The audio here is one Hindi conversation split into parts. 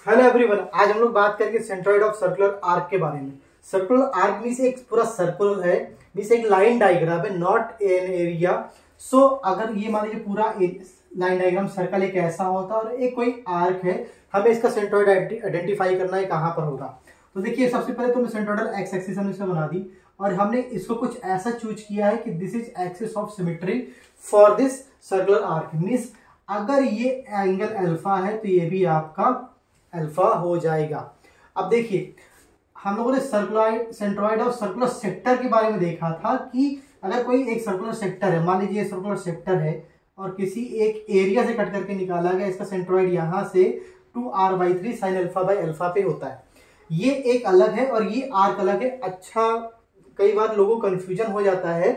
हेलो एवरीवन, आज हम लोग बात करेंगे सेंट्रॉइड ऑफ सर्कुलर आर्क के बारे में। सर्कुलर आर्क मींस एक पूरा सर्कुलर है, मींस एक लाइन डायग्राम है, नॉट एन एरिया। सो अगर ये मान लीजिए पूरा लाइन डायग्राम सर्कल एक ऐसा होता है और एक कोई आर्क है, हमें इसका सेंट्रॉइड आइडेंटिफाई करना है कहाँ पर होगा। तो देखिए, सबसे पहले तो मैं सेंट्रॉइडल एक्स एक्सिस हमने इसमें बना दी और हमने इसको कुछ ऐसा चूज किया है कि this is axis of symmetry for this circular arc. Means अगर ये एंगल अल्फा है तो ये भी आपका अल्फा हो जाएगा। अब देखिए, हम लोगों ने सेंट्रॉइड और सर्कुलर सेक्टर के बारे में देखा था कि अगर कोई एक सर्कुलर सेक्टर है, मान लीजिए सर्कुलर सेक्टर है और किसी एक एरिया से कट करके निकाला गया, इसका सेंट्रॉइड यहां से 2r/3 sin alpha by alpha पे होता है। ये एक अलग है और ये आर्क अलग है। अच्छा, कई बार लोगों को कंफ्यूजन हो जाता है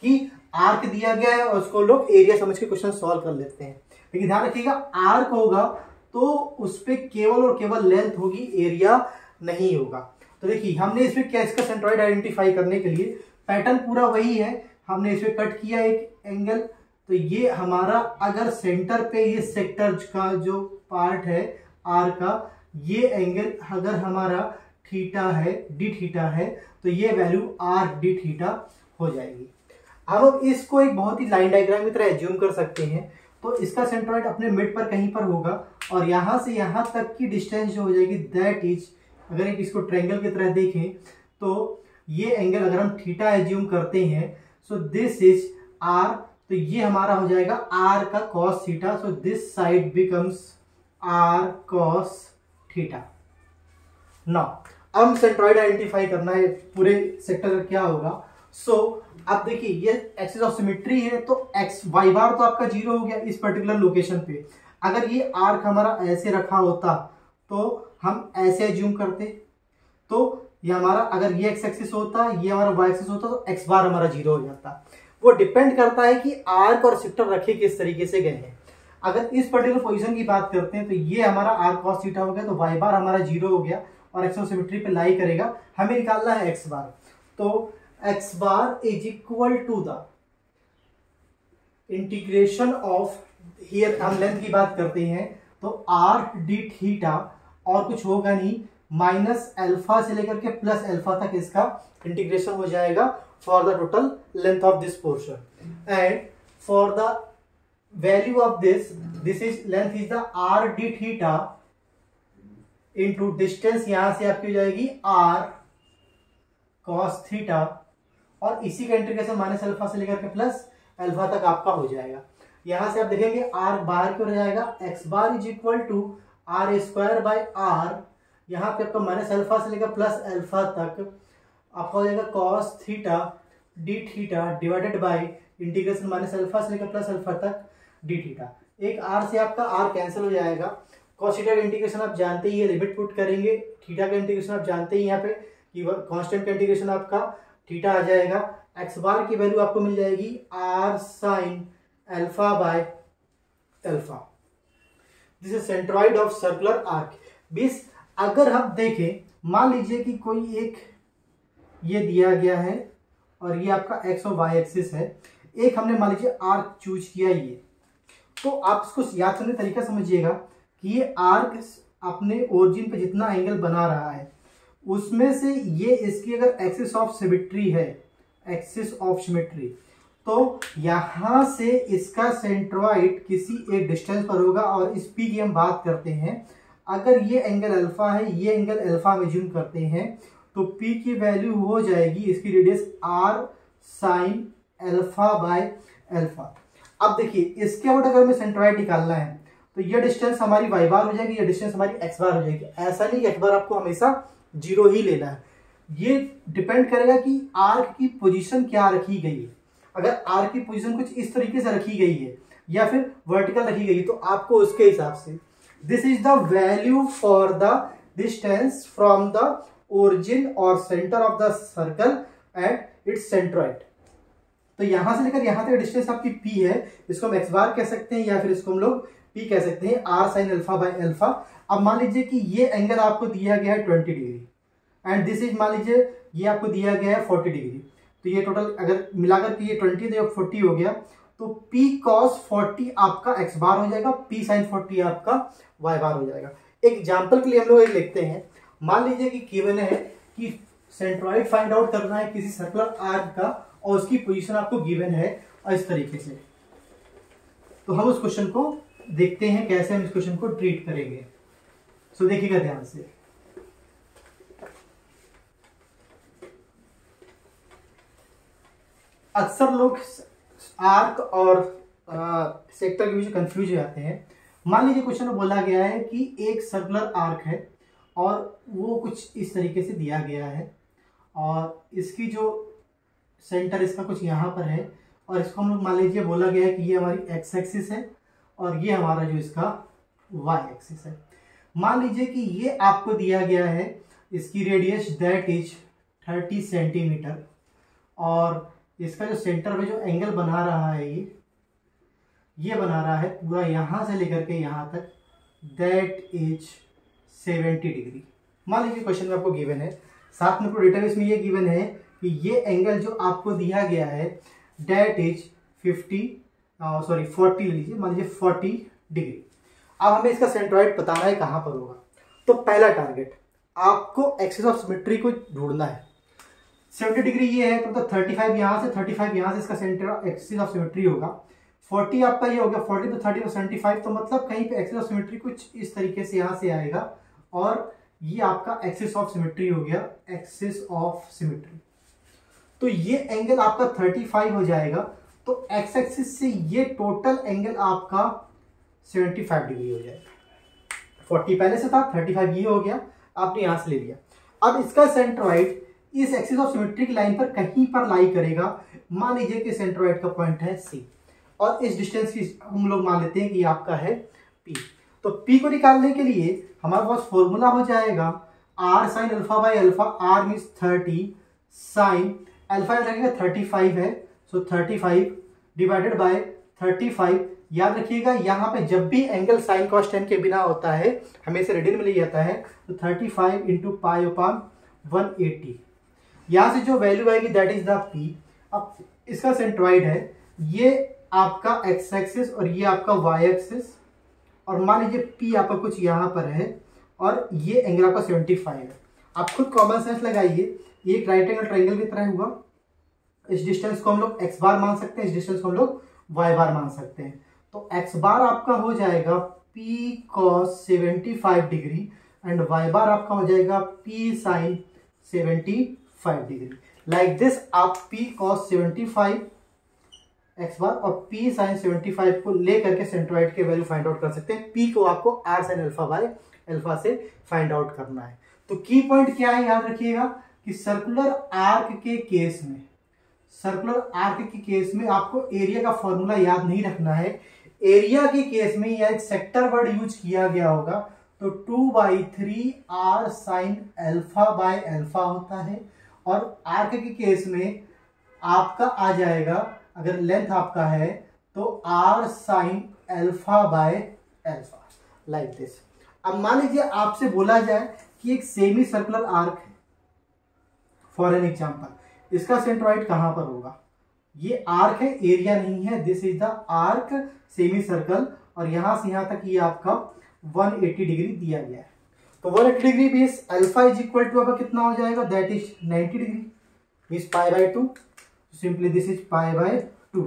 कि आर्क दिया गया है और उसको लोग एरिया समझ के क्वेश्चन सॉल्व कर लेते हैं, लेकिन ध्यान रखिएगा आर्क होगा तो उस पर केवल और केवल लेंथ होगी, एरिया नहीं होगा। तो देखिए, हमने इसमें क्या, इसका सेंट्रॉइड आइडेंटिफाई करने के लिए पैटर्न पूरा वही है। हमने इसमें कट किया एक एंगल, तो ये हमारा अगर सेंटर पे ये सेक्टर का जो पार्ट है आर का, ये एंगल अगर हमारा थीटा है, डी थीटा है, तो ये वैल्यू आर डी थीटा हो जाएगी। अब इसको एक बहुत ही लाइन डायग्राम की तरह एज्यूम कर सकते हैं। तो इसका सेंट्रॉइड अपने मिड पर कहीं पर होगा और यहां से यहां तक की डिस्टेंस जो हो जाएगी दैट इज, अगर एक इसको ट्रायंगल की तरह देखें तो ये एंगल अगर हम थीटा एज्यूम करते हैं, सो दिस इज आर, तो ये हमारा हो जाएगा आर का cos theta. So this side becomes R cos theta. Now अब सेंट्रॉइड आइडेंटिफाई करना है पूरे सेक्टर का क्या होगा। सो अब देखिए, ये एक्सिस ऑफ सिमेट्री है तो एक्स वाई बार तो आपका 0 हो गया इस पर्टिकुलर लोकेशन पे। अगर ये आर्क हमारा ऐसे रखा होता तो हम ऐसे एज्यूम करते, तो ये हमारा अगर ये एक्स एक्सिस होता, ये हमारा वाई एक्सिस होता, तो एक्स बार हमारा 0 हो जाता। वो डिपेंड करता है कि आर्क और सेक्टर रखे किस तरीके से गए हैं। अगर इस पर्टिकुलर पोजिशन की बात करते हैं तो ये हमारा आर कॉस थीटा हो गया, तो वाई बार हमारा 0 हो गया और एक्स ऑफ सिमेट्री पे लाई करेगा। हमें निकालना है एक्स बार, तो X bar is equal to the integration of, here हम लेंथ की बात करते हैं तो आर डी थीटा और कुछ होगा नहीं, माइनस अल्फा से लेकर के प्लस अल्फा तक इसका इंटीग्रेशन हो जाएगा for the total length of this portion. And for the value of this is length is the R D theta into distance, यहां से आपकी हो जाएगी आर कॉस थीटा और इसी का इंटीग्रेशन माइनस अल्फा से लेकर के प्लस अल्फा तक आपका हो जाएगा। यहां से आप देखेंगे आर बाहर की ओर जाएगा, X bar is equal to R square by R, यहाँ पे आपका माइनस अल्फा से लेकर प्लस अल्फा तक आपका हो जाएगा cos theta D theta divided by integration minus alpha से लेकर प्लस अल्फा तक डी थीटा। एक आर से आपका आर कैंसिल हो जाएगा। कॉस थीटा का इंटीग्रेशन आप जानते ही है, लिमिट पुट करेंगे, थीटा का इंटीग्रेशन आप जानते ही यहाँ पे कि कांस्टेंट का इंटीग्रेशन आपका थीटा आ जाएगा। एक्स बार की वैल्यू आपको मिल जाएगी R sine alpha by alpha. This is centroid of circular arc. बीस, अगर हम देखें, मान लीजिए कि कोई एक ये दिया गया है और ये आपका एक्स और वाई एक्सिस है, एक हमने मान लीजिए आर्क चूज किया ये, तो आप इसको याद करने का तरीका समझिएगा कि ये आर्क अपने ओरिजिन पे जितना एंगल बना रहा है उसमें से ये इसकी अगर एक्सिस ऑफ सिमेट्री है, एक्सिस ऑफ सिमेट्री, तो यहां से इसका सेंट्रॉइड किसी एक डिस्टेंस पर होगा। और इस पी की हम बात करते हैं, अगर ये एंगल अल्फा है, ये एंगल अल्फा में जूम करते हैं, तो पी की वैल्यू हो जाएगी इसकी radius R sine alpha by alpha. अब देखिए, इसके बाद अगर हमें सेंट्रॉइड निकालना है तो ये डिस्टेंस हमारी वाई बार हो जाएगी, ये डिस्टेंस हमारी एक्स बार हो जाएगी। ऐसा नहीं एक्स बार आपको हमेशा 0 ही लेना है, ये डिपेंड करेगा कि आर्क की पोजीशन क्या रखी गई है। अगर आर्क की पोजीशन कुछ इस तरीके से रखी गई है या फिर वर्टिकल रखी गई है तो आपको उसके हिसाब से, this is the value for the distance from the origin और centre of the circle at its centroid. तो यहां से लेकर यहां तक डिस्टेंस आपकी पी है, इसको हम एक्स बार कह सकते हैं या फिर इसको हम लोग पी कह सकते हैं, R sine alpha by alpha. अब मान लीजिए कि ये एंगल आपको दिया गया है 20 डिग्री एंड दिस इज, मान लीजिए ये आपको दिया गया है 40 डिग्री, तो ये टोटल अगर मिलाकर के ये 20 तो 40 हो गया, तो P cos 40 आपका x बार हो जाएगा, P sin 40 आपका y बार हो जाएगा। एक एग्जाम्पल के लिए हम लोग एक लिखते हैं, मान लीजिए कि गिवन है कि सेंट्रॉइड फाइंड आउट करना है किसी सर्कुलर आर्क का और उसकी पोजीशन आपको गिवन है और इस तरीके से। तो हम उस क्वेश्चन को देखते हैं कैसे हम इस क्वेश्चन को ट्रीट करेंगे। सो देखिएगा ध्यान से। अक्सर लोग आर्क और सेक्टर के बीच कंफ्यूज हो जाते हैं। मान लीजिए क्वेश्चन में बोला गया है कि एक सर्कुलर आर्क है और वो कुछ इस तरीके से दिया गया है और इसकी जो सेंटर इसका कुछ यहाँ पर है और इसको हम लोग मान लीजिए बोला गया है कि ये हमारी एक्स एक्सिस है और ये हमारा जो इसका वाई एक्सिस है। मान लीजिए कि ये आपको दिया गया है, इसकी रेडियस दैट इज 30 सेंटीमीटर और इसका जो सेंटर में जो एंगल बना रहा है ये बना रहा है पूरा यहां से लेकर के यहां तक, दैट इज 70 डिग्री। मान लीजिए क्वेश्चन में आपको गिवन है, साथ में डेटाबेस में ये गिवन है कि ये एंगल जो आपको दिया गया है दैट इज 40 लीजिए, मान लीजिए 40 डिग्री। अब हमें इसका सेंट्रॉइड बताना है कहां पर होगा। तो पहला टारगेट आपको एक्सिस ऑफ सिमेट्री को ढूंढना है। 70 डिग्री ये है तो 35 यहां से 35 यहां से इसका सेंटर एक्सिस ऑफ सिमेट्री होगा। 40 आपका ये हो गया, 40 तो 30 तो 75, तो मतलब कहीं पे एक्सिस ऑफ सिमेट्री कुछ इस तरीके से यहां से आएगा और ये आपका एक्सिस ऑफ सिमेट्री हो गया, एक्सिस ऑफ सिमेट्री। तो ये एंगल आपका 35 हो जाएगा। तो एक्स एक्सिस से ये टोटल एंगल आपका 75 डिग्री हो जाएगा। 40 पहले से था, 35 ये हो गया, आपने यहां से ले लिया। अब इसका सेंट्रॉइड इस एक्सिस ऑफ सिमेट्री की लाइन पर कहीं पर लाई करेगा। मान लीजिए कि सेंट्रॉइड का पॉइंट है सी और इस डिस्टेंस की हम लोग मान लेते हैं कि आपका है पी। तो पी को निकालने के लिए हमारे पास फॉर्मूला हो जाएगा R sine alpha by alpha. R means 30, sine alpha लगेगा 35 है, सो 35 डिवाइडेड बाय 35। याद रखिएगा यहाँ पे जब भी एंगल साइन कॉस टेन के बिना होता है हमें इसे रेडियन में लिया जाता है। तो 35 इंटू पाई अपान 180, यहां से जो वैल्यू आएगी दैट इज द पी। अब इसका सेंट्रॉइड है ये आपका एक्स एक्सिस और ये आपका वाई एक्सिस, और मान लीजिए पी आपका कुछ यहां पर है और ये एंगल आपका 75 है। आप खुद कॉमन सेंस लगाइए, ये एक राइट एंगल ट्रायंगल की तरह हुआ। इस डिस्टेंस को हम लोग एक्स बार मान सकते हैं, इस डिस्टेंस को हम लोग वाई बार मान सकते हैं। तो एक्स बार आपका हो जाएगा P cos 75 degree and Y bar आपका हो जाएगा P sine 75 degree. Like this आप पी कॉस 75 एक्स बार और पी साइन 75 को लेकर के सेंट्रॉइड के वैल्यू फाइंड आउट कर सकते हैं। पी को आपको R sine alpha by alpha से फाइंड आउट करना है। तो की पॉइंट क्या है, याद रखिएगा कि सर्कुलर आर्क के केस में, सर्कुलर आर्क के केस में आपको एरिया का फॉर्मूला याद नहीं रखना है। एरिया के केस में यह एक सेक्टर वर्ड यूज किया गया होगा। तो 2/3 R sine alpha by alpha होता है और आर्क के केस में आपका आ जाएगा, अगर लेंथ आपका है तो R sine alpha by alpha, like this. अब मान लीजिए आपसे बोला जाए कि एक सेमी सर्कुलर आर्क है, फॉर एन एग्जांपल, इसका सेंट्रॉइड कहां पर होगा। ये आर्क है, एरिया नहीं है। This is the arc semi circle और यहां से यहां तक ये आपका 180 डिग्री दिया गया है। तो 180 degree base alpha is equal to आपका कितना हो जाएगा, that is 90 degree, means pi by 2। Simply this is pi by 2।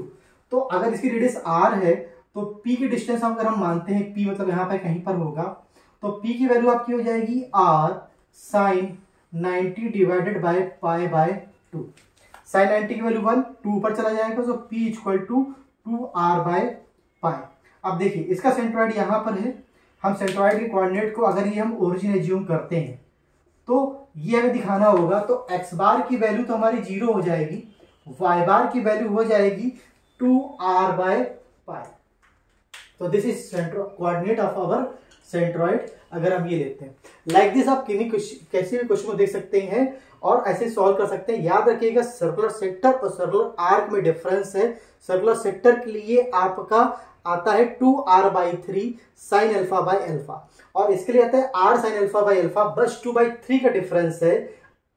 तो अगर इसकी रेडियस r है तो p की डिस्टेंस अगर हम मानते हैं, p मतलब यहाँ पे कहीं पर होगा, तो p की वैल्यू आपकी हो जाएगी r sine 90 divided by pi by 2। Sine 90 की वैल्यू 1, 2 ऊपर चला जाएगा, so p equal to 2r by pi. अब देखिए इसका सेंट्रॉइड यहाँ पर है। हम सेंट्रॉइड के कोऑर्डिनेट को अगर ये हम ओरिजिन एज्यूम करते हैं तो ये हमें दिखाना होगा। तो x बार की वैल्यू तो हमारी 0 हो जाएगी, y बार की वैल्यू हो जाएगी 2r बाय पाई। तो this is coordinate of our centroid. अगर हम ये लेते हैं लाइक दिस, आप कैसे भी क्वेश्चन को देख सकते हैं और ऐसे सॉल्व कर सकते हैं। याद रखिएगा सर्कुलर सेक्टर और सर्कुलर आर्क में डिफरेंस है। सर्कुलर सेक्टर के लिए आपका आता है 2r/3 sign alpha by alpha और इसके लिए आता है r sign alpha by alpha, बस 2/3 का डिफरेंस है।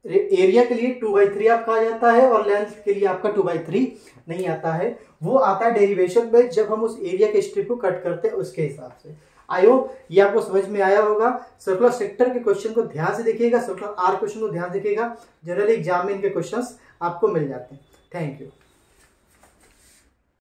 एरिया के लिए 2/3 आपका आ जाता है और लेंथ के लिए आपका 2/3 नहीं आता है। वो आता है डेरिवेशन में जब हम उस एरिया के स्ट्रिप को कट करते हैं उसके हिसाब से। आई होप ये आपको समझ में आया होगा। सर्कुलर सेक्टर के क्वेश्चन को ध्यान से देखिएगा, सर्कुलर आर्क क्वेश्चन को ध्यान देखिएगा, जनरली एग्जाम में इनके क्वेश्चंस आपको मिल जाते हैं। Thank you.